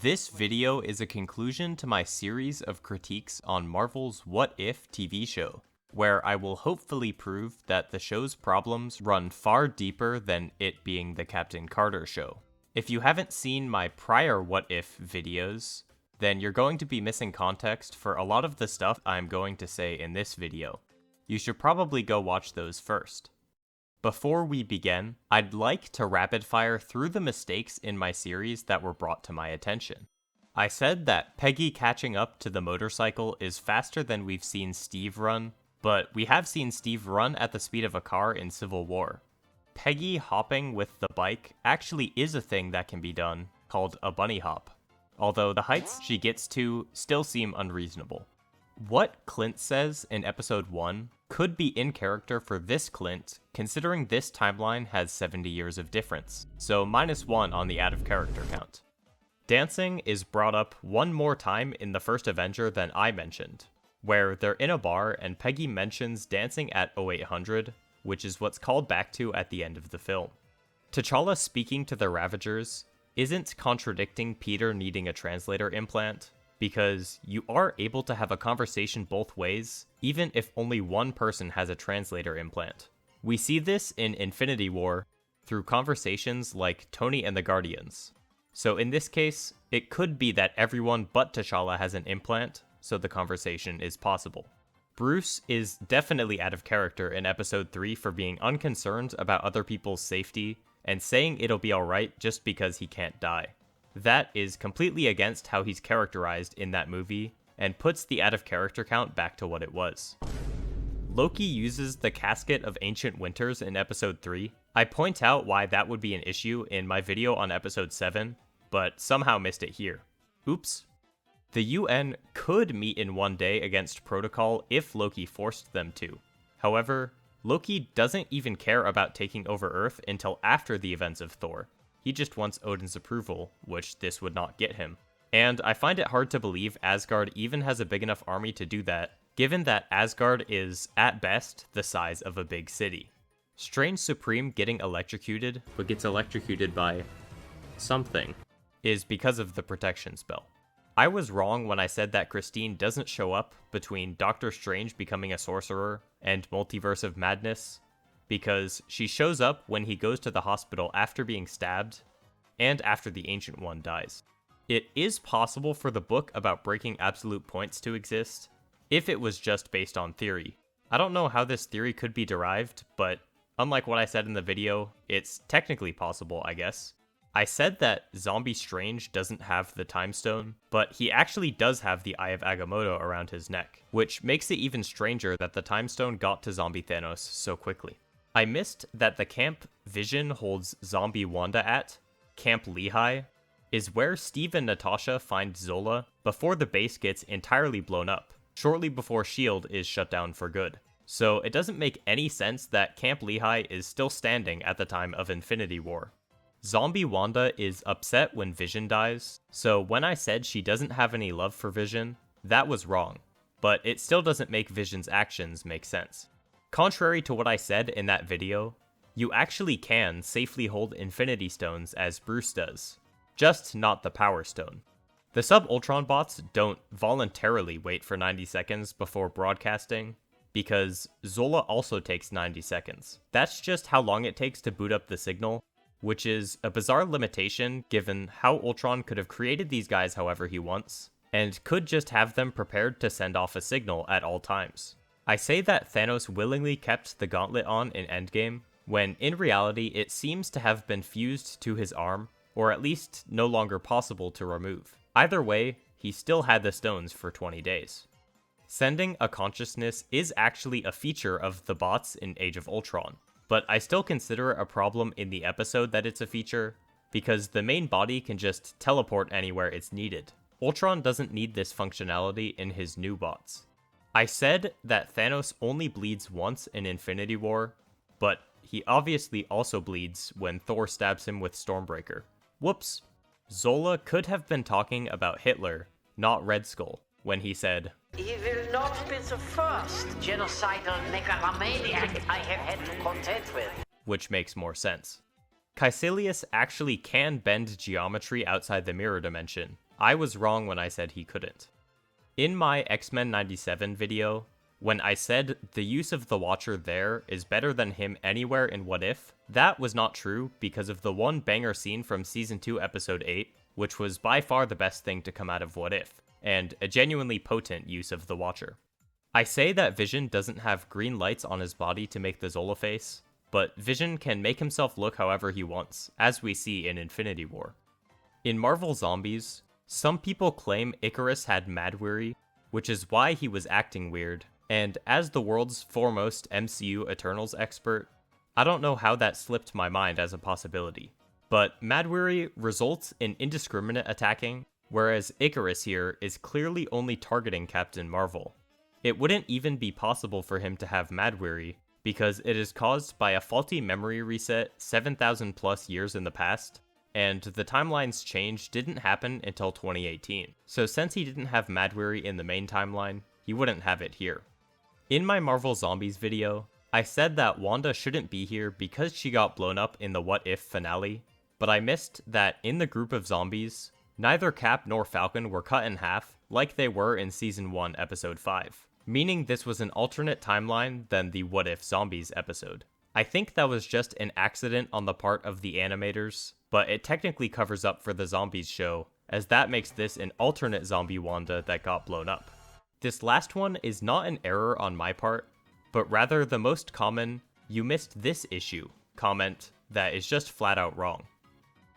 This video is a conclusion to my series of critiques on Marvel's What If TV show, where I will hopefully prove that the show's problems run far deeper than it being the Captain Carter show. If you haven't seen my prior What If videos, then you're going to be missing context for a lot of the stuff I'm going to say in this video. You should probably go watch those first. Before we begin, I'd like to rapid fire through the mistakes in my series that were brought to my attention. I said that Peggy catching up to the motorcycle is faster than we've seen Steve run, but we have seen Steve run at the speed of a car in Civil War. Peggy hopping with the bike actually is a thing that can be done, called a bunny hop, although the heights she gets to still seem unreasonable. What Clint says in episode 1 could be in character for this Clint, considering this timeline has 70 years of difference, so -1 on the out of character count. Dancing is brought up one more time in the first Avenger than I mentioned, where they're in a bar and Peggy mentions dancing at 0800, which is what's called back to at the end of the film. T'Challa speaking to the Ravagers isn't contradicting Peter needing a translator implant, because you are able to have a conversation both ways, even if only one person has a translator implant. We see this in Infinity War through conversations like Tony and the Guardians. So in this case, it could be that everyone but T'Challa has an implant, so the conversation is possible. Bruce is definitely out of character in episode 3 for being unconcerned about other people's safety and saying it'll be alright just because he can't die. That is completely against how he's characterized in that movie, and puts the out of character count back to what it was. Loki uses the Casket of Ancient Winters in episode 3. I point out why that would be an issue in my video on episode 7, but somehow missed it here. Oops. The UN could meet in one day against Protocol if Loki forced them to. However, Loki doesn't even care about taking over Earth until after the events of Thor. He just wants Odin's approval, which this would not get him. And I find it hard to believe Asgard even has a big enough army to do that, given that Asgard is, at best, the size of a big city. Strange Supreme getting electrocuted, but gets electrocuted by something, is because of the protection spell. I was wrong when I said that Christine doesn't show up between Doctor Strange becoming a sorcerer and Multiverse of Madness, because she shows up when he goes to the hospital after being stabbed, and after the Ancient One dies. It is possible for the book about breaking absolute points to exist, if it was just based on theory. I don't know how this theory could be derived, but unlike what I said in the video, it's technically possible, I guess. I said that Zombie Strange doesn't have the Time Stone, but he actually does have the Eye of Agamotto around his neck, which makes it even stranger that the Time Stone got to Zombie Thanos so quickly. I missed that the camp Vision holds Zombie Wanda at, Camp Lehigh, is where Steve and Natasha find Zola before the base gets entirely blown up, shortly before S.H.I.E.L.D. is shut down for good. So it doesn't make any sense that Camp Lehigh is still standing at the time of Infinity War. Zombie Wanda is upset when Vision dies, so when I said she doesn't have any love for Vision, that was wrong, but it still doesn't make Vision's actions make sense. Contrary to what I said in that video, you actually can safely hold Infinity Stones as Bruce does, just not the Power Stone. The Sub-Ultron bots don't voluntarily wait for 90 seconds before broadcasting, because Zola also takes 90 seconds. That's just how long it takes to boot up the signal, which is a bizarre limitation given how Ultron could have created these guys however he wants, and could just have them prepared to send off a signal at all times. I say that Thanos willingly kept the gauntlet on in Endgame, when in reality it seems to have been fused to his arm, or at least no longer possible to remove. Either way, he still had the stones for 20 days. Sending a consciousness is actually a feature of the bots in Age of Ultron, but I still consider it a problem in the episode that it's a feature, because the main body can just teleport anywhere it's needed. Ultron doesn't need this functionality in his new bots. I said that Thanos only bleeds once in Infinity War, but he obviously also bleeds when Thor stabs him with Stormbreaker. Whoops. Zola could have been talking about Hitler, not Red Skull, when he said, "He will not be the first genocidal megalomaniac I have had to contend with," which makes more sense. Caecilius actually can bend geometry outside the mirror dimension, I was wrong when I said he couldn't. In my X-Men 97 video, when I said the use of the Watcher there is better than him anywhere in What If, that was not true because of the one banger scene from Season 2 Episode 8, which was by far the best thing to come out of What If, and a genuinely potent use of the Watcher. I say that Vision doesn't have green lights on his body to make the Zola face, but Vision can make himself look however he wants, as we see in Infinity War. In Marvel Zombies, some people claim Icarus had Mad Weary, which is why he was acting weird, and as the world's foremost MCU Eternals expert, I don't know how that slipped my mind as a possibility. But Mad Weary results in indiscriminate attacking, whereas Icarus here is clearly only targeting Captain Marvel. It wouldn't even be possible for him to have Mad Weary, because it is caused by a faulty memory reset 7,000 plus years in the past, and the timeline's change didn't happen until 2018. So since he didn't have Mad Weary in the main timeline, he wouldn't have it here. In my Marvel Zombies video, I said that Wanda shouldn't be here because she got blown up in the What If finale, but I missed that in the group of zombies, neither Cap nor Falcon were cut in half like they were in Season 1 Episode 5, meaning this was an alternate timeline than the What If Zombies episode. I think that was just an accident on the part of the animators, but it technically covers up for the Zombies show, as that makes this an alternate zombie Wanda that got blown up. This last one is not an error on my part, but rather the most common, "you missed this issue" comment that is just flat out wrong.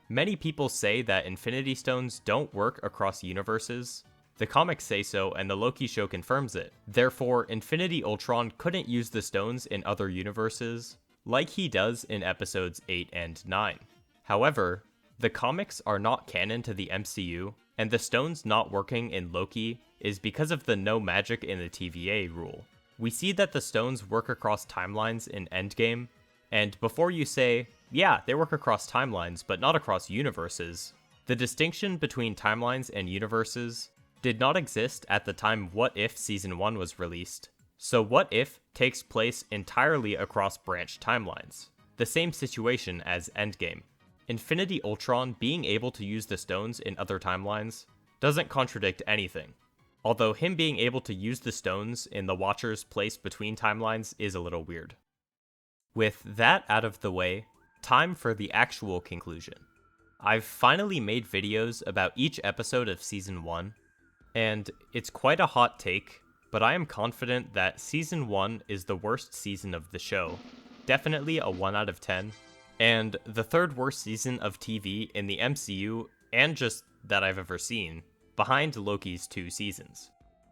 Many people say that Infinity Stones don't work across universes. The comics say so, and the Loki show confirms it. Therefore, Infinity Ultron couldn't use the stones in other universes, like he does in episodes 8 and 9. However, the comics are not canon to the MCU, and the stones not working in Loki is because of the no magic in the TVA rule. We see that the stones work across timelines in Endgame, and before you say, yeah, they work across timelines, but not across universes, the distinction between timelines and universes did not exist at the time What If Season 1 was released. So What If takes place entirely across branch timelines, the same situation as Endgame. Infinity Ultron being able to use the stones in other timelines doesn't contradict anything, although him being able to use the stones in the Watcher's place between timelines is a little weird. With that out of the way, time for the actual conclusion. I've finally made videos about each episode of Season 1, and it's quite a hot take, but I am confident that Season 1 is the worst season of the show, definitely a 1 out of 10, and the third worst season of TV in the MCU, and just that I've ever seen, behind Loki's 2 seasons.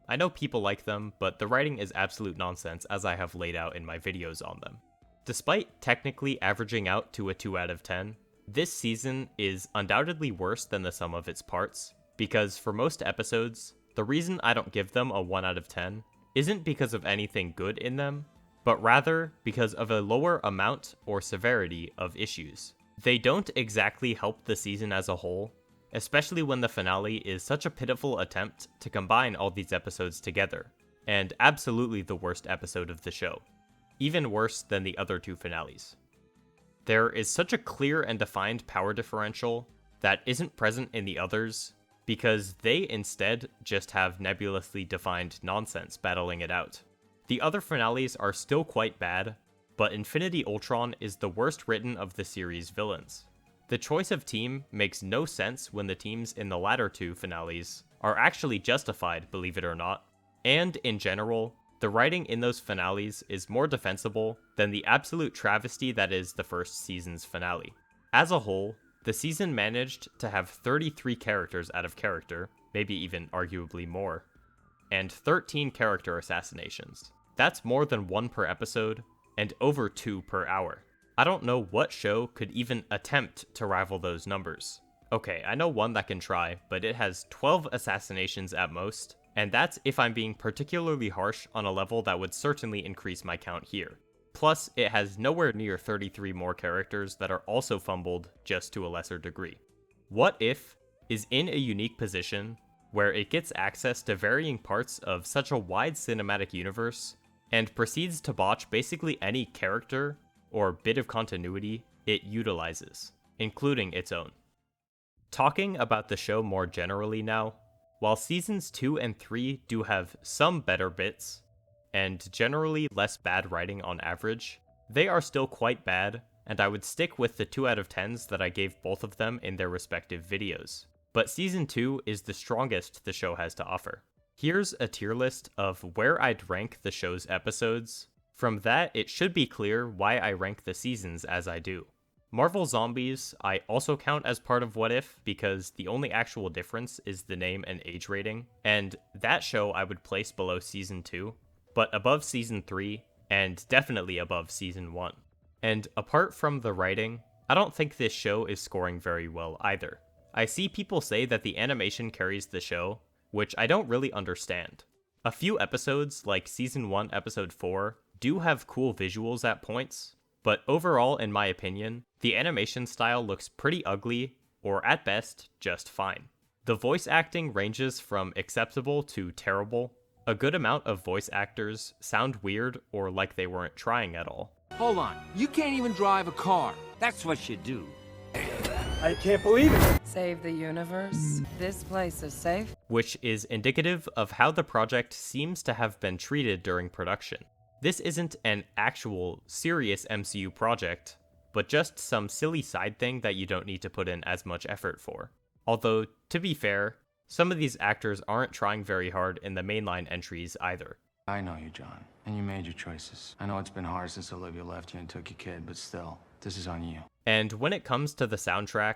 I know people like them, but the writing is absolute nonsense as I have laid out in my videos on them. Despite technically averaging out to a 2 out of 10, this season is undoubtedly worse than the sum of its parts, because for most episodes, the reason I don't give them a 1 out of 10 isn't because of anything good in them, but rather because of a lower amount or severity of issues. They don't exactly help the season as a whole, especially when the finale is such a pitiful attempt to combine all these episodes together, and absolutely the worst episode of the show, even worse than the other 2 finales. There is such a clear and defined power differential that isn't present in the others, because they instead just have nebulously defined nonsense battling it out. The other finales are still quite bad, but Infinity Ultron is the worst written of the series' villains. The choice of team makes no sense when the teams in the latter 2 finales are actually justified, believe it or not, and in general, the writing in those finales is more defensible than the absolute travesty that is the first season's finale. As a whole, the season managed to have 33 characters out of character, maybe even arguably more, and 13 character assassinations. That's more than 1 per episode, and over 2 per hour. I don't know what show could even attempt to rival those numbers. Okay, I know one that can try, but it has 12 assassinations at most, and that's if I'm being particularly harsh on a level that would certainly increase my count here. Plus, it has nowhere near 33 more characters that are also fumbled, just to a lesser degree. What If is in a unique position where it gets access to varying parts of such a wide cinematic universe, and proceeds to botch basically any character or bit of continuity it utilizes, including its own. Talking about the show more generally now, while seasons 2 and 3 do have some better bits, and generally less bad writing on average, they are still quite bad, and I would stick with the 2 out of 10s that I gave both of them in their respective videos. But season 2 is the strongest the show has to offer. Here's a tier list of where I'd rank the show's episodes. From that, it should be clear why I rank the seasons as I do. Marvel Zombies I also count as part of What If because the only actual difference is the name and age rating, and that show I would place below season 2, but above season 3, and definitely above season 1. And apart from the writing, I don't think this show is scoring very well either. I see people say that the animation carries the show, which I don't really understand. A few episodes, like season 1 episode 4, do have cool visuals at points, but overall, in my opinion, the animation style looks pretty ugly, or at best, just fine. The voice acting ranges from acceptable to terrible. A good amount of voice actors sound weird or like they weren't trying at all. Hold on, you can't even drive a car. That's what you do. I can't believe it! Save the universe? This place is safe? Which is indicative of how the project seems to have been treated during production. This isn't an actual, serious MCU project, but just some silly side thing that you don't need to put in as much effort for. Although, to be fair, some of these actors aren't trying very hard in the mainline entries either. I know you, John, and you made your choices. I know it's been hard since Olivia left you and took your kid, but still, this is on you. And when it comes to the soundtrack,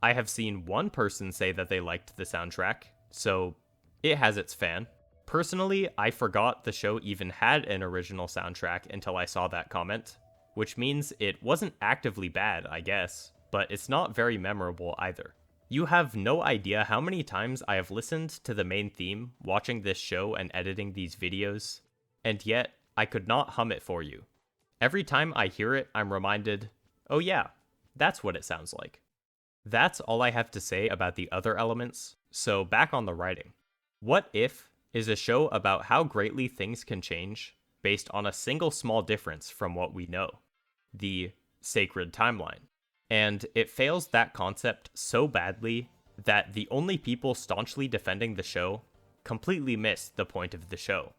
I have seen one person say that they liked the soundtrack, so it has its fan. Personally, I forgot the show even had an original soundtrack until I saw that comment, which means it wasn't actively bad, I guess, but it's not very memorable either. You have no idea how many times I have listened to the main theme watching this show and editing these videos, and yet I could not hum it for you. Every time I hear it, I'm reminded, oh yeah, that's what it sounds like. That's all I have to say about the other elements, so back on the writing. What If is a show about how greatly things can change based on a single small difference from what we know, the sacred timeline. And it fails that concept so badly that the only people staunchly defending the show completely miss the point of the show.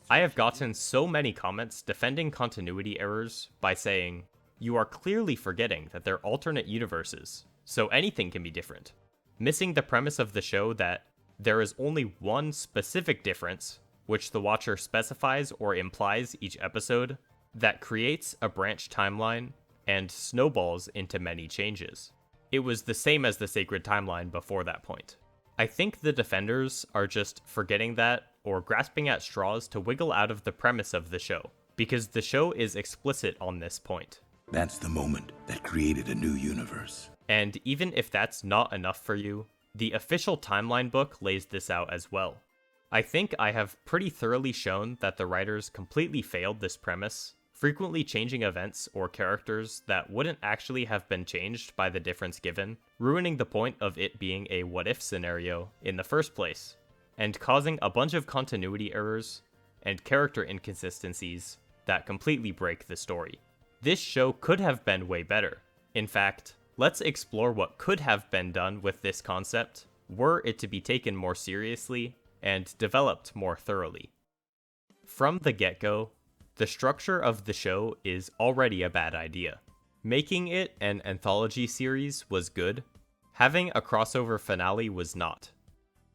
I have gotten so many comments defending continuity errors by saying, you are clearly forgetting that they're alternate universes, so anything can be different. Missing the premise of the show that there is only one specific difference, which the watcher specifies or implies each episode, that creates a branch timeline and snowballs into many changes. It was the same as the sacred timeline before that point. I think the defenders are just forgetting that or grasping at straws to wiggle out of the premise of the show, because the show is explicit on this point. That's the moment that created a new universe. And even if that's not enough for you, the official timeline book lays this out as well. I think I have pretty thoroughly shown that the writers completely failed this premise, frequently changing events or characters that wouldn't actually have been changed by the difference given, ruining the point of it being a what-if scenario in the first place, and causing a bunch of continuity errors and character inconsistencies that completely break the story. This show could have been way better. In fact, let's explore what could have been done with this concept were it to be taken more seriously and developed more thoroughly. From the get-go, the structure of the show is already a bad idea. Making it an anthology series was good, having a crossover finale was not.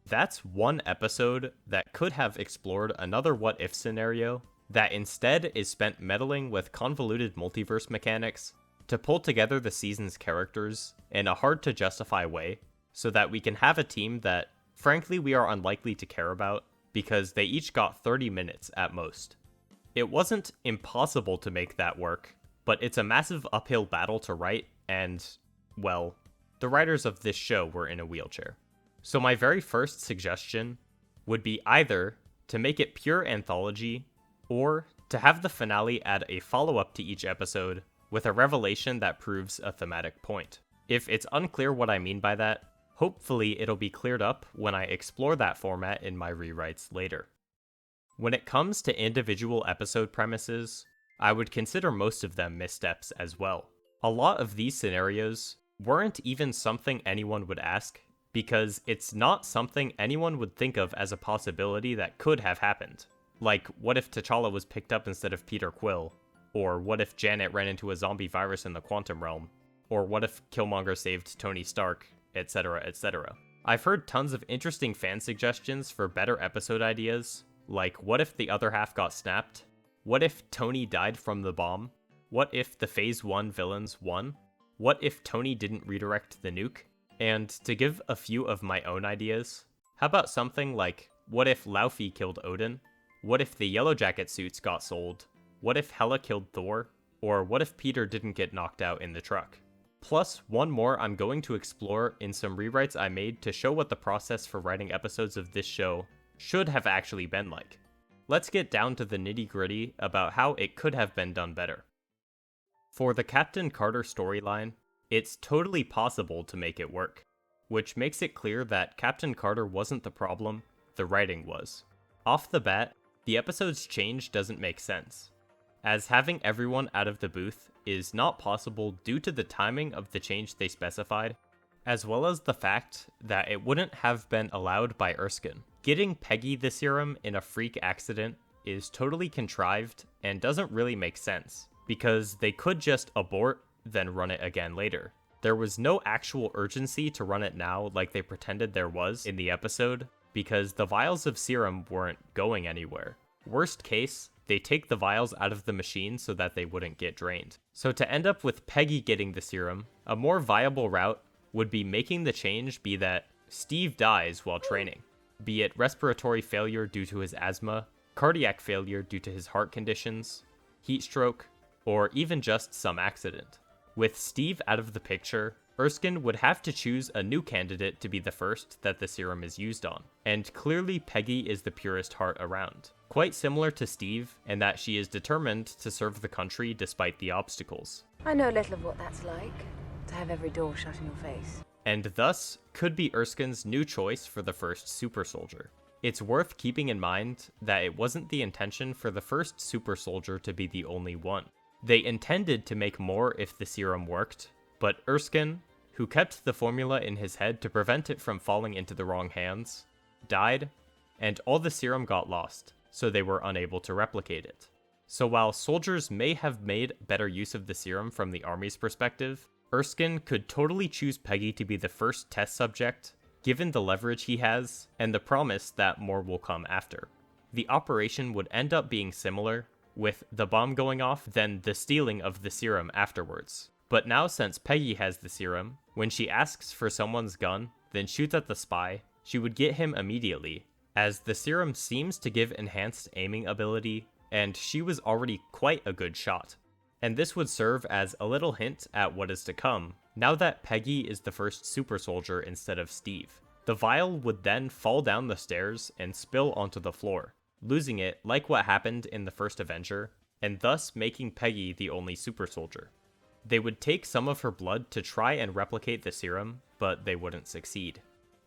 That's one episode that could have explored another what-if scenario that instead is spent meddling with convoluted multiverse mechanics to pull together the season's characters in a hard-to-justify way so that we can have a team that, frankly, we are unlikely to care about because they each got 30 minutes at most. It wasn't impossible to make that work, but it's a massive uphill battle to write, and, well, the writers of this show were in a wheelchair. So my very first suggestion would be either to make it pure anthology, or to have the finale add a follow-up to each episode with a revelation that proves a thematic point. If it's unclear what I mean by that, hopefully it'll be cleared up when I explore that format in my rewrites later. When it comes to individual episode premises, I would consider most of them missteps as well. A lot of these scenarios weren't even something anyone would ask, because it's not something anyone would think of as a possibility that could have happened. Like, what if T'Challa was picked up instead of Peter Quill? Or what if Janet ran into a zombie virus in the quantum realm? Or what if Killmonger saved Tony Stark, etc., etc. I've heard tons of interesting fan suggestions for better episode ideas, like what if the other half got snapped? What if Tony died from the bomb? What if the Phase 1 villains won? What if Tony didn't redirect the nuke? And to give a few of my own ideas, how about something like, what if Laufey killed Odin? What if the Yellow Jacket suits got sold? What if Hela killed Thor? Or what if Peter didn't get knocked out in the truck? Plus, one more I'm going to explore in some rewrites I made to show what the process for writing episodes of this show should have actually been like. Let's get down to the nitty-gritty about how it could have been done better. For the Captain Carter storyline, it's totally possible to make it work, which makes it clear that Captain Carter wasn't the problem, the writing was. Off the bat, the episode's change doesn't make sense, as having everyone out of the booth is not possible due to the timing of the change they specified, as well as the fact that it wouldn't have been allowed by Erskine. Getting Peggy the serum in a freak accident is totally contrived and doesn't really make sense, because they could just abort, then run it again later. There was no actual urgency to run it now like they pretended there was in the episode, because the vials of serum weren't going anywhere. Worst case, they take the vials out of the machine so that they wouldn't get drained. So to end up with Peggy getting the serum, a more viable route would be making the change be that Steve dies while training, be it respiratory failure due to his asthma, cardiac failure due to his heart conditions, heat stroke, or even just some accident. With Steve out of the picture, Erskine would have to choose a new candidate to be the first that the serum is used on, and clearly Peggy is the purest heart around. Quite similar to Steve, in that she is determined to serve the country despite the obstacles. I know little of what that's like, to have every door shut in your face. And thus, could be Erskine's new choice for the first super soldier. It's worth keeping in mind that it wasn't the intention for the first super soldier to be the only one. They intended to make more if the serum worked, but Erskine, who kept the formula in his head to prevent it from falling into the wrong hands, died, and all the serum got lost, so they were unable to replicate it. So while soldiers may have made better use of the serum from the army's perspective, Erskine could totally choose Peggy to be the first test subject, given the leverage he has, and the promise that more will come after. The operation would end up being similar, with the bomb going off, then the stealing of the serum afterwards. But now since Peggy has the serum, when she asks for someone's gun, then shoots at the spy, she would get him immediately, as the serum seems to give enhanced aiming ability, and she was already quite a good shot. And this would serve as a little hint at what is to come, now that Peggy is the first super soldier instead of Steve. The vial would then fall down the stairs and spill onto the floor, losing it like what happened in the first Avenger, and thus making Peggy the only super soldier. They would take some of her blood to try and replicate the serum, but they wouldn't succeed.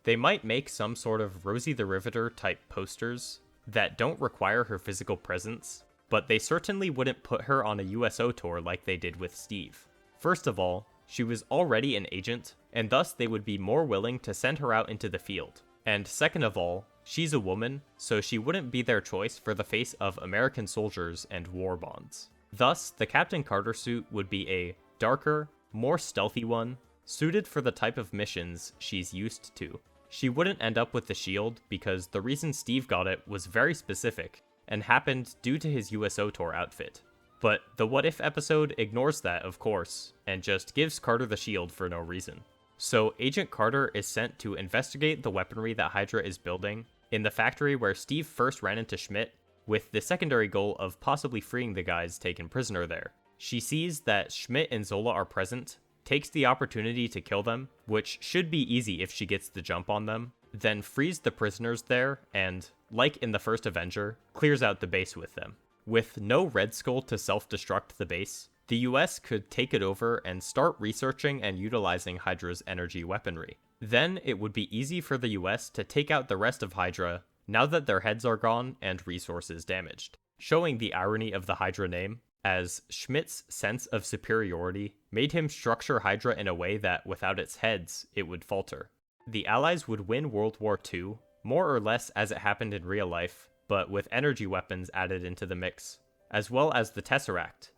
They might make some sort of Rosie the Riveter type posters that don't require her physical presence, but they certainly wouldn't put her on a USO tour like they did with Steve. First of all, she was already an agent, and thus they would be more willing to send her out into the field. And second of all, she's a woman, so she wouldn't be their choice for the face of American soldiers and war bonds. Thus, the Captain Carter suit would be a darker, more stealthy one, suited for the type of missions she's used to. She wouldn't end up with the shield because the reason Steve got it was very specific and happened due to his USO tour outfit. But the What If episode ignores that, of course, and just gives Carter the shield for no reason. So Agent Carter is sent to investigate the weaponry that Hydra is building in the factory where Steve first ran into Schmidt, with the secondary goal of possibly freeing the guys taken prisoner there. She sees that Schmidt and Zola are present, takes the opportunity to kill them, which should be easy if she gets the jump on them, then frees the prisoners there and, like in the first Avenger, clears out the base with them. With no Red Skull to self-destruct the base, the US could take it over and start researching and utilizing Hydra's energy weaponry. Then it would be easy for the US to take out the rest of Hydra now that their heads are gone and resources damaged. Showing the irony of the Hydra name, as Schmidt's sense of superiority made him structure Hydra in a way that without its heads, it would falter. The Allies would win World War II, more or less as it happened in real life, but with energy weapons added into the mix, as well as the Tesseract.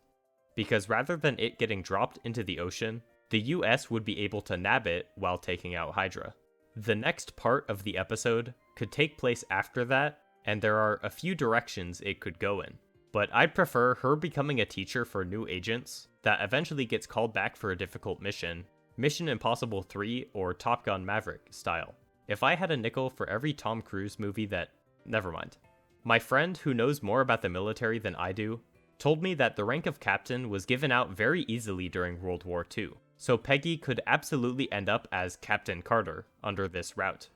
Because rather than it getting dropped into the ocean, the US would be able to nab it while taking out Hydra. The next part of the episode could take place after that, and there are a few directions it could go in. But I'd prefer her becoming a teacher for new agents that eventually gets called back for a difficult mission, Mission Impossible 3 or Top Gun Maverick style. If I had a nickel for every Tom Cruise movie that... never mind. My friend, who knows more about the military than I do, told me that the rank of captain was given out very easily during World War II, so Peggy could absolutely end up as Captain Carter under this route.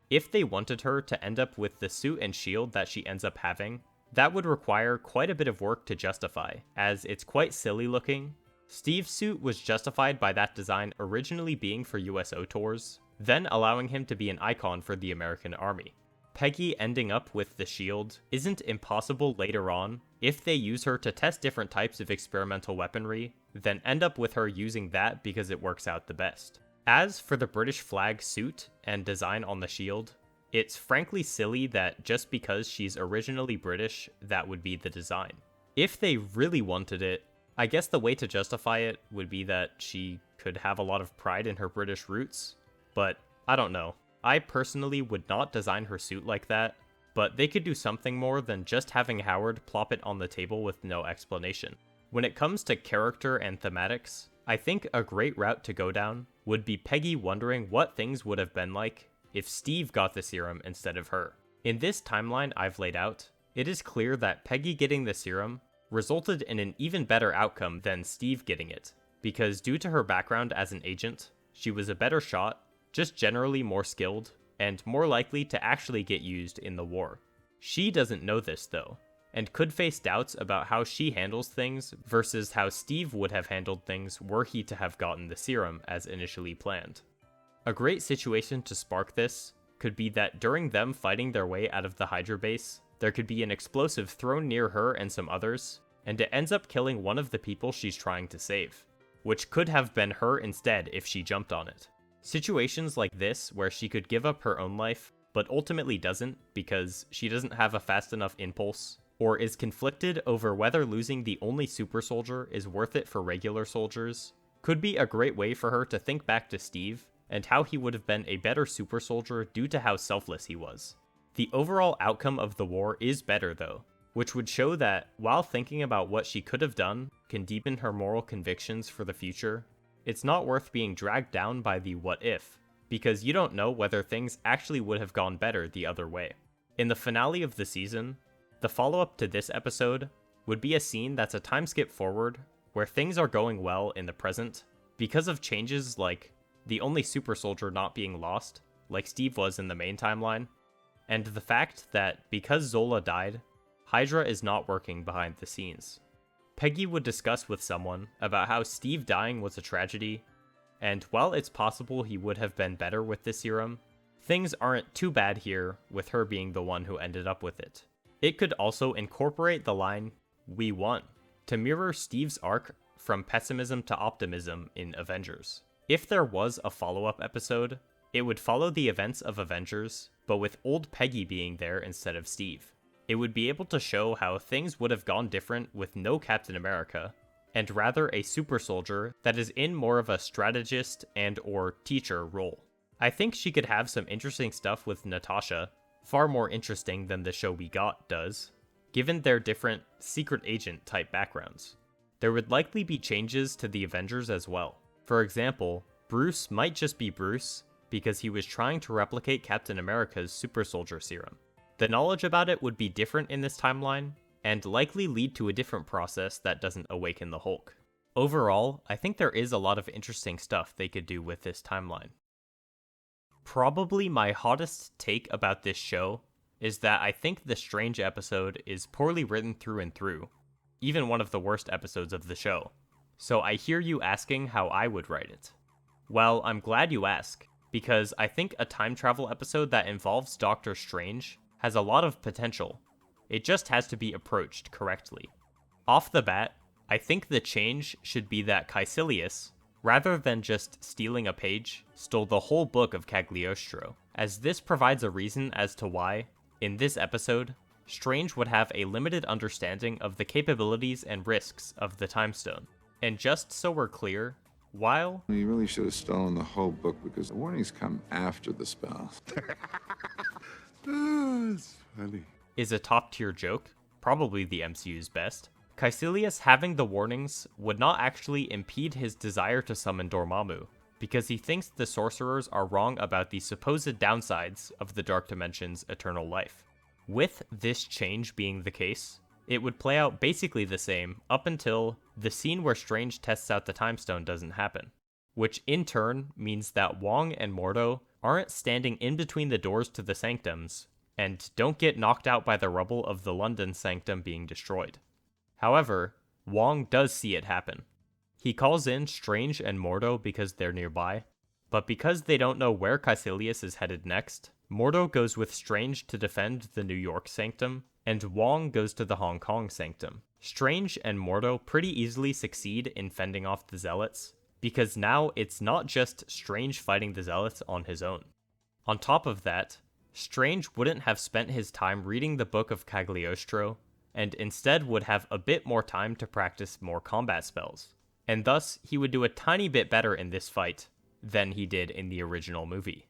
If they wanted her to end up with the suit and shield that she ends up having, that would require quite a bit of work to justify, as it's quite silly looking. Steve's suit was justified by that design originally being for USO tours, then allowing him to be an icon for the American Army. Peggy ending up with the shield isn't impossible later on if they use her to test different types of experimental weaponry, then end up with her using that because it works out the best. As for the British flag suit and design on the shield, it's frankly silly that just because she's originally British, that would be the design. If they really wanted it, I guess the way to justify it would be that she could have a lot of pride in her British roots, but I don't know. I personally would not design her suit like that, but they could do something more than just having Howard plop it on the table with no explanation. When it comes to character and thematics, I think a great route to go down would be Peggy wondering what things would have been like if Steve got the serum instead of her. In this timeline I've laid out, it is clear that Peggy getting the serum resulted in an even better outcome than Steve getting it, because due to her background as an agent, she was a better shot, just generally more skilled, and more likely to actually get used in the war. She doesn't know this though, and could face doubts about how she handles things versus how Steve would have handled things were he to have gotten the serum as initially planned. A great situation to spark this could be that during them fighting their way out of the Hydra base, there could be an explosive thrown near her and some others, and it ends up killing one of the people she's trying to save, which could have been her instead if she jumped on it. Situations like this, where she could give up her own life, but ultimately doesn't because she doesn't have a fast enough impulse, or is conflicted over whether losing the only super soldier is worth it for regular soldiers, could be a great way for her to think back to Steve and how he would have been a better super soldier due to how selfless he was. The overall outcome of the war is better though, which would show that while thinking about what she could have done can deepen her moral convictions for the future, it's not worth being dragged down by the what if, because you don't know whether things actually would have gone better the other way. In the finale of the season, the follow-up to this episode would be a scene that's a time skip forward where things are going well in the present because of changes like the only super soldier not being lost, like Steve was in the main timeline, and the fact that because Zola died, Hydra is not working behind the scenes. Peggy would discuss with someone about how Steve dying was a tragedy, and while it's possible he would have been better with the serum, things aren't too bad here with her being the one who ended up with it. It could also incorporate the line, "We won," to mirror Steve's arc from pessimism to optimism in Avengers. If there was a follow-up episode, it would follow the events of Avengers, but with old Peggy being there instead of Steve. It would be able to show how things would have gone different with no Captain America, and rather a super soldier that is in more of a strategist and or teacher role. I think she could have some interesting stuff with Natasha, far more interesting than the show we got does, given their different secret agent type backgrounds. There would likely be changes to the Avengers as well. For example, Bruce might just be Bruce because he was trying to replicate Captain America's super soldier serum. The knowledge about it would be different in this timeline, and likely lead to a different process that doesn't awaken the Hulk. Overall, I think there is a lot of interesting stuff they could do with this timeline. Probably my hottest take about this show is that I think the Strange episode is poorly written through and through, even one of the worst episodes of the show. So I hear you asking how I would write it. Well, I'm glad you ask, because I think a time travel episode that involves Doctor Strange has a lot of potential. It just has to be approached correctly. Off the bat, I think the change should be that Caecilius, rather than just stealing a page, stole the whole book of Cagliostro, as this provides a reason as to why, in this episode, Strange would have a limited understanding of the capabilities and risks of the Time Stone. And just so we're clear, while You really should have stolen the whole book because the warnings come after the spell. It's funny. is a top-tier joke, probably the MCU's best, Caecilius having the warnings would not actually impede his desire to summon Dormammu, because he thinks the sorcerers are wrong about the supposed downsides of the Dark Dimension's eternal life. With this change being the case, it would play out basically the same up until the scene where Strange tests out the Time Stone doesn't happen, which in turn means that Wong and Mordo aren't standing in between the doors to the sanctums, and don't get knocked out by the rubble of the London sanctum being destroyed. However, Wong does see it happen. He calls in Strange and Mordo because they're nearby, but because they don't know where Caecilius is headed next, Mordo goes with Strange to defend the New York sanctum, and Wong goes to the Hong Kong sanctum. Strange and Mordo pretty easily succeed in fending off the Zealots, because now it's not just Strange fighting the Zealots on his own. On top of that, Strange wouldn't have spent his time reading the Book of Cagliostro, and instead would have a bit more time to practice more combat spells, and thus he would do a tiny bit better in this fight than he did in the original movie.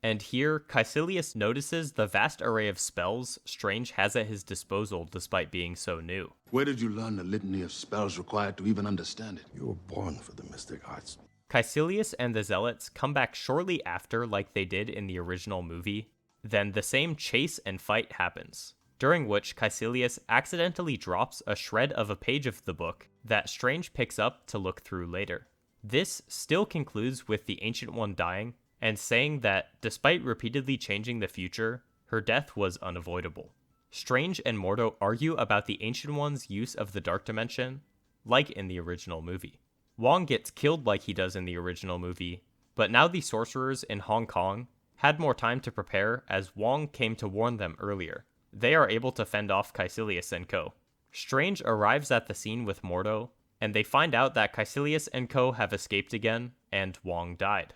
And here, Caecilius notices the vast array of spells Strange has at his disposal despite being so new. Where did you learn the litany of spells required to even understand it? You were born for the mystic arts. Caecilius and the Zealots come back shortly after like they did in the original movie, then the same chase and fight happens, during which Caecilius accidentally drops a shred of a page of the book that Strange picks up to look through later. This still concludes with the Ancient One dying, and saying that despite repeatedly changing the future, her death was unavoidable. Strange and Mordo argue about the Ancient One's use of the Dark Dimension, like in the original movie. Wong gets killed like he does in the original movie, but now the sorcerers in Hong Kong had more time to prepare as Wong came to warn them earlier. They are able to fend off Caecilius and co. Strange arrives at the scene with Mordo, and they find out that Caecilius and co have escaped again, and Wong died.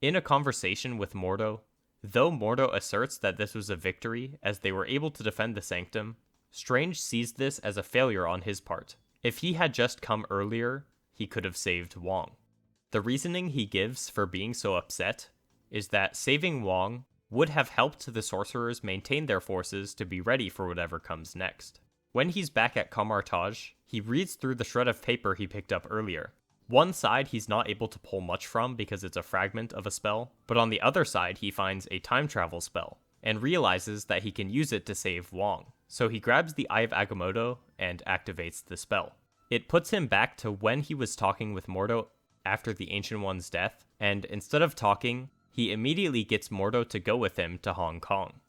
In a conversation with Mordo, though Mordo asserts that this was a victory as they were able to defend the sanctum, Strange sees this as a failure on his part. If he had just come earlier, he could have saved Wong. The reasoning he gives for being so upset is that saving Wong would have helped the sorcerers maintain their forces to be ready for whatever comes next. When he's back at Camartage, he reads through the shred of paper he picked up earlier. One side he's not able to pull much from because it's a fragment of a spell, but on the other side he finds a time travel spell, and realizes that he can use it to save Wong. So he grabs the Eye of Agamotto and activates the spell. It puts him back to when he was talking with Mordo after the Ancient One's death, and instead of talking, he immediately gets Mordo to go with him to Hong Kong.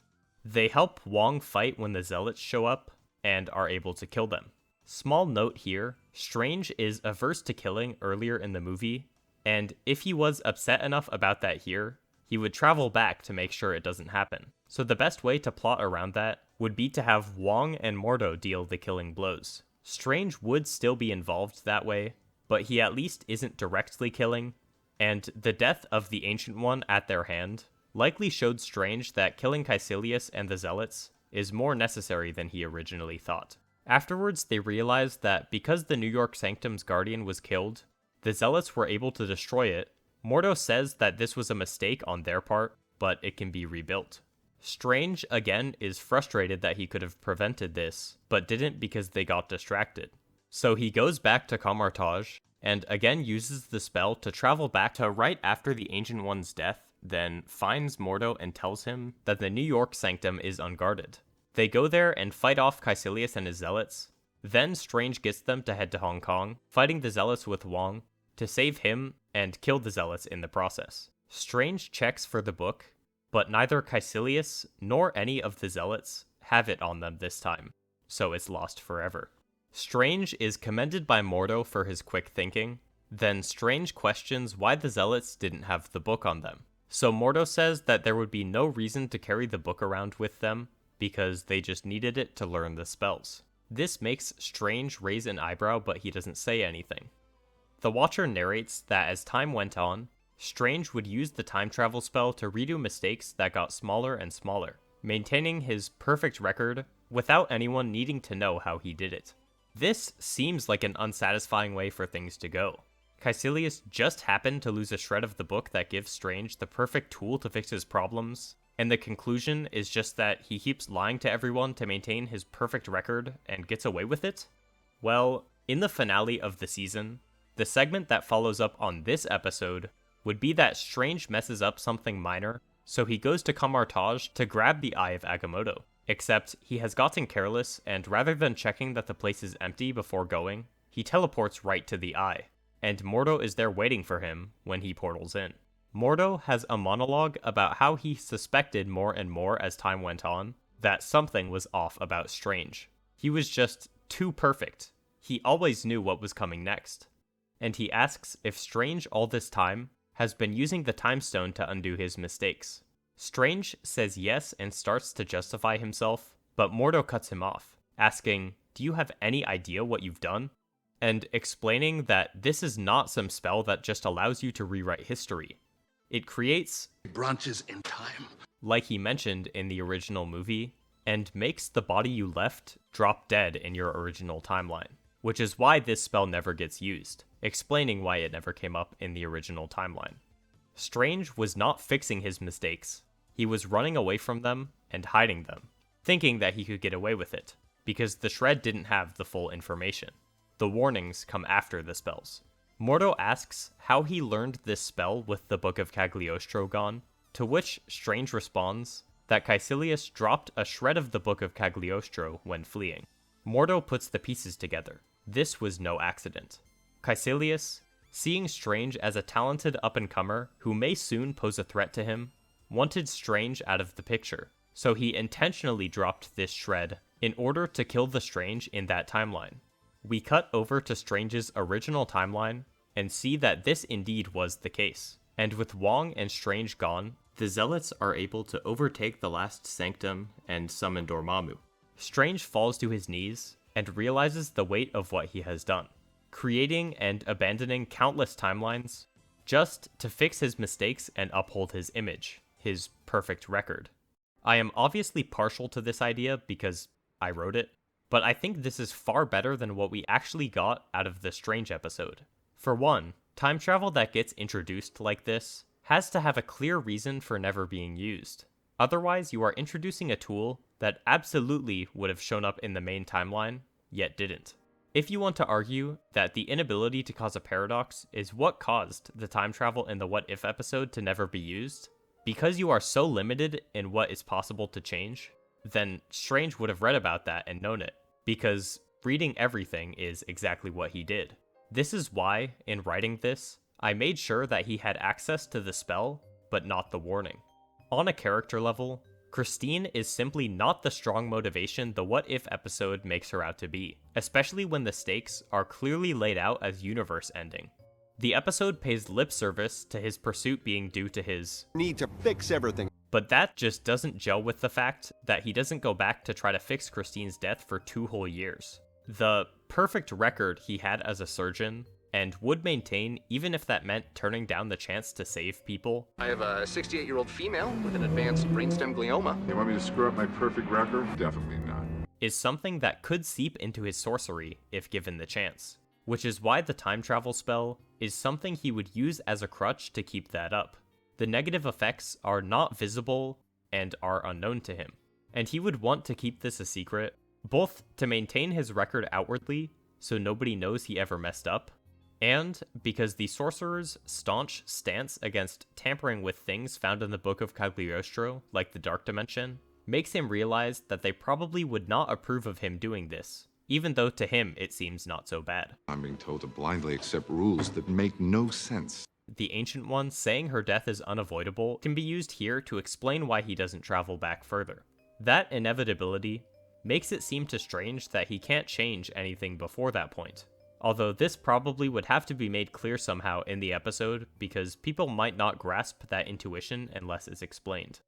They help Wong fight when the Zealots show up, and are able to kill them. Small note here, Strange is averse to killing earlier in the movie, and if he was upset enough about that here, he would travel back to make sure it doesn't happen. So the best way to plot around that would be to have Wong and Mordo deal the killing blows. Strange would still be involved that way, but he at least isn't directly killing, and the death of the Ancient One at their hand likely showed Strange that killing Caecilius and the Zealots is more necessary than he originally thought. Afterwards, they realized that because the New York Sanctum's guardian was killed, the Zealots were able to destroy it. Mordo says that this was a mistake on their part, but it can be rebuilt. Strange, again, is frustrated that he could have prevented this, but didn't because they got distracted. So he goes back to Camartage, and again uses the spell to travel back to right after the Ancient One's death, then finds Mordo and tells him that the New York Sanctum is unguarded. They go there and fight off Caecilius and his Zealots. Then Strange gets them to head to Hong Kong, fighting the Zealots with Wong, to save him and kill the Zealots in the process. Strange checks for the book, but neither Caecilius nor any of the Zealots have it on them this time, so it's lost forever. Strange is commended by Mordo for his quick thinking, then Strange questions why the Zealots didn't have the book on them. So Mordo says that there would be no reason to carry the book around with them, because they just needed it to learn the spells. This makes Strange raise an eyebrow, but he doesn't say anything. The Watcher narrates that as time went on, Strange would use the time travel spell to redo mistakes that got smaller and smaller, maintaining his perfect record without anyone needing to know how he did it. This seems like an unsatisfying way for things to go. Caecilius just happened to lose a shred of the book that gives Strange the perfect tool to fix his problems, and the conclusion is just that he keeps lying to everyone to maintain his perfect record and gets away with it? Well, in the finale of the season, the segment that follows up on this episode would be that Strange messes up something minor, so he goes to Camartage to grab the Eye of Agamotto. Except he has gotten careless, and rather than checking that the place is empty before going, he teleports right to the Eye, and Mordo is there waiting for him when he portals in. Mordo has a monologue about how he suspected more and more as time went on that something was off about Strange. He was just too perfect. He always knew what was coming next. And he asks if Strange all this time has been using the Time Stone to undo his mistakes. Strange says yes and starts to justify himself, but Mordo cuts him off, asking, "Do you have any idea what you've done?" And explaining that this is not some spell that just allows you to rewrite history. It creates branches in time, like he mentioned in the original movie, and makes the body you left drop dead in your original timeline, which is why this spell never gets used, explaining why it never came up in the original timeline. Strange was not fixing his mistakes. He was running away from them and hiding them, thinking that he could get away with it, because the shred didn't have the full information. The warnings come after the spells. Mordo asks how he learned this spell with the Book of Cagliostro gone, to which Strange responds that Caecilius dropped a shred of the Book of Cagliostro when fleeing. Mordo puts the pieces together. This was no accident. Caecilius, seeing Strange as a talented up-and-comer who may soon pose a threat to him, wanted Strange out of the picture, so he intentionally dropped this shred in order to kill the Strange in that timeline. We cut over to Strange's original timeline and see that this indeed was the case, and with Wong and Strange gone, the Zealots are able to overtake the last Sanctum and summon Dormammu. Strange falls to his knees and realizes the weight of what he has done, creating and abandoning countless timelines just to fix his mistakes and uphold his image, his perfect record. I am obviously partial to this idea because I wrote it, but I think this is far better than what we actually got out of the Strange episode. For one, time travel that gets introduced like this has to have a clear reason for never being used. Otherwise, you are introducing a tool that absolutely would have shown up in the main timeline, yet didn't. If you want to argue that the inability to cause a paradox is what caused the time travel in the What If episode to never be used, because you are so limited in what is possible to change, then Strange would have read about that and known it, because reading everything is exactly what he did. This is why, in writing this, I made sure that he had access to the spell, but not the warning. On a character level, Christine is simply not the strong motivation the What If episode makes her out to be, especially when the stakes are clearly laid out as universe ending. The episode pays lip service to his pursuit being due to his need to fix everything. But that just doesn't gel with the fact that he doesn't go back to try to fix Christine's death for 2 whole years. The perfect record he had as a surgeon, and would maintain even if that meant turning down the chance to save people. I have a 68-year-old female with an advanced brainstem glioma. You want me to screw up my perfect record? Definitely not. Is something that could seep into his sorcery if given the chance. Which is why the time travel spell is something he would use as a crutch to keep that up. The negative effects are not visible and are unknown to him, and he would want to keep this a secret, both to maintain his record outwardly so nobody knows he ever messed up, and because the sorcerer's staunch stance against tampering with things found in the Book of Cagliostro, like the Dark Dimension, makes him realize that they probably would not approve of him doing this, even though to him it seems not so bad. I'm being told to blindly accept rules that make no sense. The Ancient One saying her death is unavoidable can be used here to explain why he doesn't travel back further. That inevitability makes it seem to Strange that he can't change anything before that point. Although this probably would have to be made clear somehow in the episode because people might not grasp that intuition unless it's explained.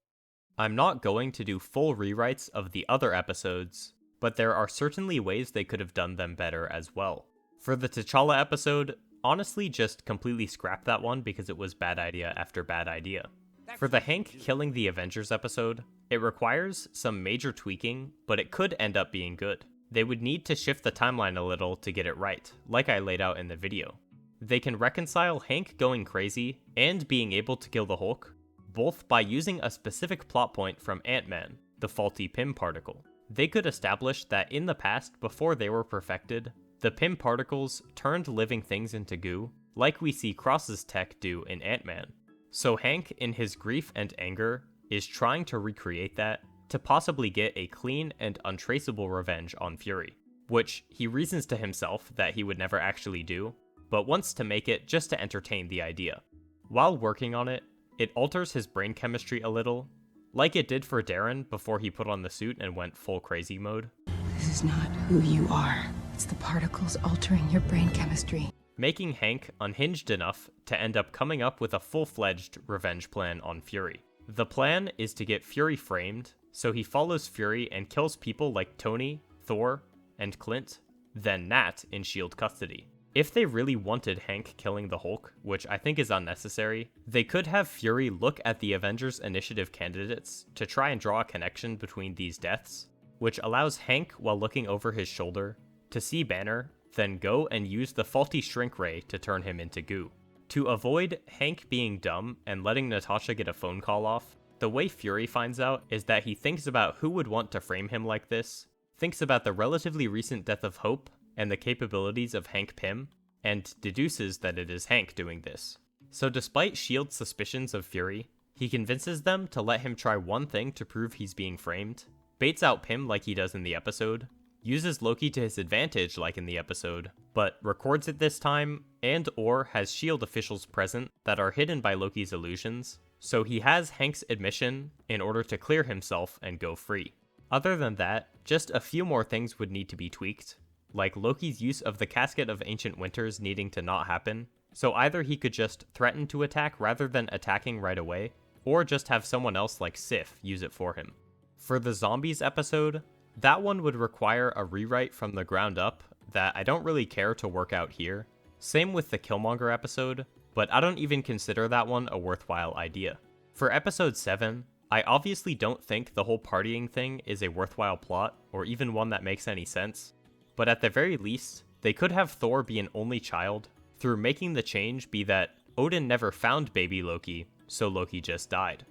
I'm not going to do full rewrites of the other episodes but there are certainly ways they could have done them better as well. For the T'Challa episode, honestly just completely scrap that one because it was bad idea after bad idea. For the Hank killing the Avengers episode, it requires some major tweaking, but it could end up being good. They would need to shift the timeline a little to get it right, like I laid out in the video. They can reconcile Hank going crazy and being able to kill the Hulk, both by using a specific plot point from Ant-Man, the faulty Pym particle. They could establish that in the past, before they were perfected, the Pym particles turned living things into goo, like we see Cross's tech do in Ant-Man. So Hank, in his grief and anger, is trying to recreate that to possibly get a clean and untraceable revenge on Fury, which he reasons to himself that he would never actually do, but wants to make it just to entertain the idea. While working on it, it alters his brain chemistry a little, like it did for Darren before he put on the suit and went full crazy mode. This is not who you are. It's the particles altering your brain chemistry. Making Hank unhinged enough to end up coming up with a full-fledged revenge plan on Fury. The plan is to get Fury framed, so he follows Fury and kills people like Tony, Thor, and Clint, then Nat in S.H.I.E.L.D. custody. If they really wanted Hank killing the Hulk, which I think is unnecessary, they could have Fury look at the Avengers Initiative candidates to try and draw a connection between these deaths, which allows Hank, while looking over his shoulder, to see Banner, then go and use the faulty shrink ray to turn him into goo. To avoid Hank being dumb and letting Natasha get a phone call off, the way Fury finds out is that he thinks about who would want to frame him like this, thinks about the relatively recent death of Hope and the capabilities of Hank Pym, and deduces that it is Hank doing this. So despite S.H.I.E.L.D's suspicions of Fury, he convinces them to let him try one thing to prove he's being framed, baits out Pym like he does in the episode, uses Loki to his advantage like in the episode, but records it this time and or has S.H.I.E.L.D. officials present that are hidden by Loki's illusions, so he has Hank's admission in order to clear himself and go free. Other than that, just a few more things would need to be tweaked, like Loki's use of the Casket of Ancient Winters needing to not happen, so either he could just threaten to attack rather than attacking right away, or just have someone else like Sif use it for him. For the Zombies episode, that one would require a rewrite from the ground up that I don't really care to work out here. Same with the Killmonger episode, but I don't even consider that one a worthwhile idea. For episode 7, I obviously don't think the whole partying thing is a worthwhile plot, or even one that makes any sense, but at the very least, they could have Thor be an only child, through making the change be that Odin never found baby Loki, so Loki just died.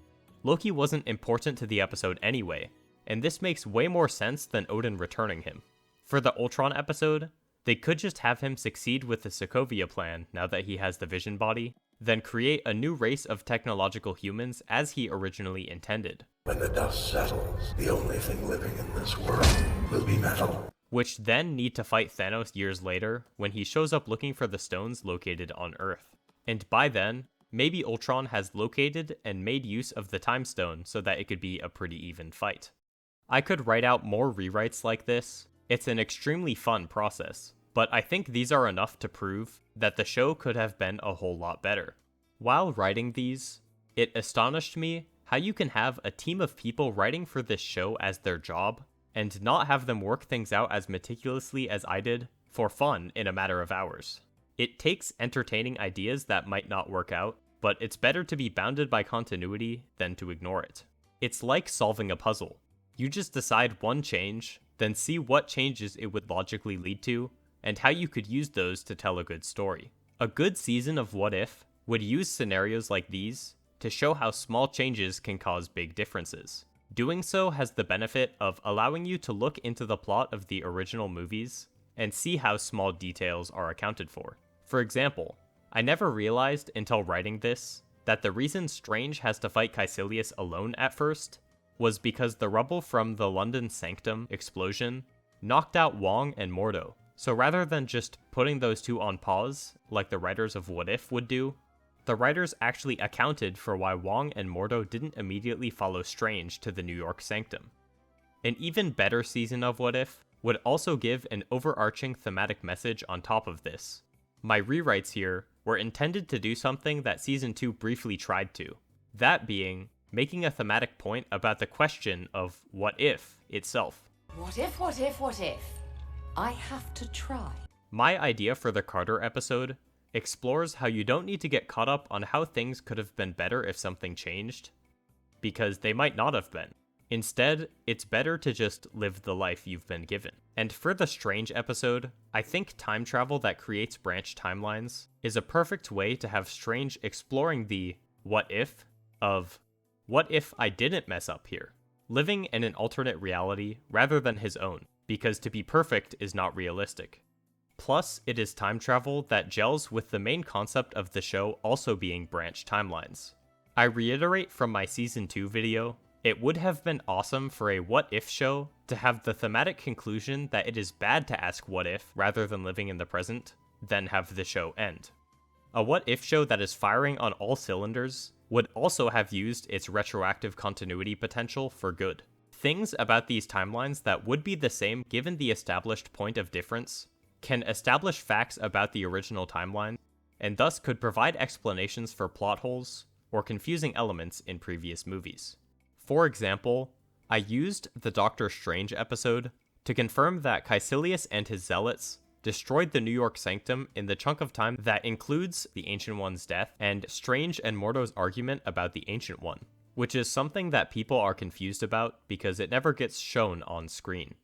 Loki wasn't important to the episode anyway, and this makes way more sense than Odin returning him. For the Ultron episode, they could just have him succeed with the Sokovia plan now that he has the Vision body, then create a new race of technological humans as he originally intended. When the dust settles, the only thing living in this world will be metal. Which then need to fight Thanos years later when he shows up looking for the stones located on Earth. And by then, maybe Ultron has located and made use of the Time Stone so that it could be a pretty even fight. I could write out more rewrites like this. It's an extremely fun process, but I think these are enough to prove that the show could have been a whole lot better. While writing these, it astonished me how you can have a team of people writing for this show as their job, and not have them work things out as meticulously as I did for fun in a matter of hours. It takes entertaining ideas that might not work out, but it's better to be bounded by continuity than to ignore it. It's like solving a puzzle. You just decide one change, then see what changes it would logically lead to, and how you could use those to tell a good story. A good season of What If would use scenarios like these to show how small changes can cause big differences. Doing so has the benefit of allowing you to look into the plot of the original movies and see how small details are accounted for. For example, I never realized until writing this that the reason Strange has to fight Caecilius alone at first was because the rubble from the London Sanctum explosion knocked out Wong and Mordo. So rather than just putting those two on pause, like the writers of What If would do, the writers actually accounted for why Wong and Mordo didn't immediately follow Strange to the New York Sanctum. An even better season of What If would also give an overarching thematic message on top of this. My rewrites here were intended to do something that Season 2 briefly tried to, that being making a thematic point about the question of what if itself. What if, what if, what if? I have to try. My idea for the Carter episode explores how you don't need to get caught up on how things could have been better if something changed, because they might not have been. Instead, it's better to just live the life you've been given. And for the Strange episode, I think time travel that creates branch timelines is a perfect way to have Strange exploring the what if of, what if I didn't mess up here? Living in an alternate reality rather than his own, because to be perfect is not realistic. Plus, it is time travel that gels with the main concept of the show also being branch timelines. I reiterate from my Season 2 video, it would have been awesome for a what if show to have the thematic conclusion that it is bad to ask what if rather than living in the present, then have the show end. A what if show that is firing on all cylinders would also have used its retroactive continuity potential for good. Things about these timelines that would be the same given the established point of difference can establish facts about the original timeline, and thus could provide explanations for plot holes or confusing elements in previous movies. For example, I used the Doctor Strange episode to confirm that Caecilius and his zealots destroyed the New York Sanctum in the chunk of time that includes the Ancient One's death and Strange and Mordo's argument about the Ancient One, which is something that people are confused about because it never gets shown on screen.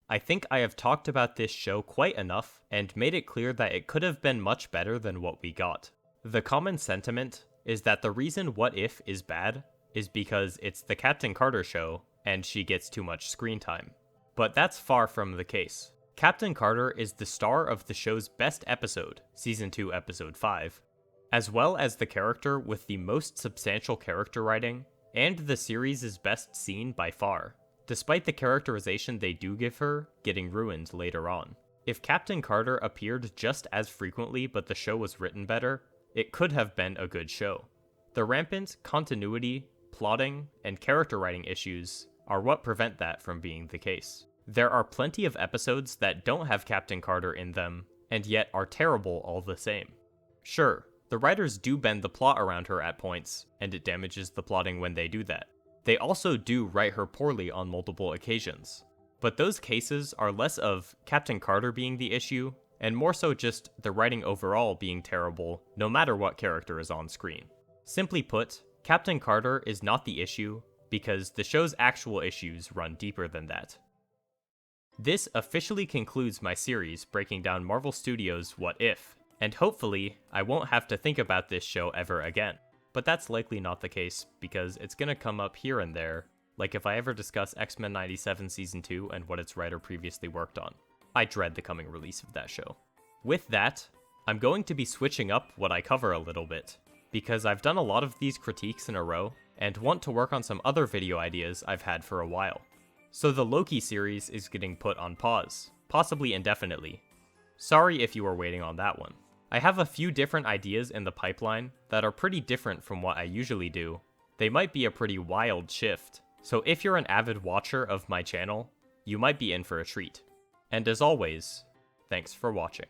I think I have talked about this show quite enough and made it clear that it could have been much better than what we got. The common sentiment is that the reason What If is bad is because it's the Captain Carter show and she gets too much screen time. But that's far from the case. Captain Carter is the star of the show's best episode, Season 2, Episode 5, as well as the character with the most substantial character writing, and the series' best scene by far, despite the characterization they do give her getting ruined later on. If Captain Carter appeared just as frequently but the show was written better, it could have been a good show. The rampant continuity, plotting, and character writing issues are what prevent that from being the case. There are plenty of episodes that don't have Captain Carter in them, and yet are terrible all the same. Sure, the writers do bend the plot around her at points, and it damages the plotting when they do that. They also do write her poorly on multiple occasions. But those cases are less of Captain Carter being the issue, and more so just the writing overall being terrible, no matter what character is on screen. Simply put, Captain Carter is not the issue, because the show's actual issues run deeper than that. This officially concludes my series breaking down Marvel Studios' What If, and hopefully, I won't have to think about this show ever again. But that's likely not the case, because it's gonna come up here and there, like if I ever discuss X-Men 97 Season 2 and what its writer previously worked on. I dread the coming release of that show. With that, I'm going to be switching up what I cover a little bit, because I've done a lot of these critiques in a row, and want to work on some other video ideas I've had for a while. So the Loki series is getting put on pause, possibly indefinitely. Sorry if you were waiting on that one. I have a few different ideas in the pipeline that are pretty different from what I usually do. They might be a pretty wild shift, so if you're an avid watcher of my channel, you might be in for a treat. And as always, thanks for watching.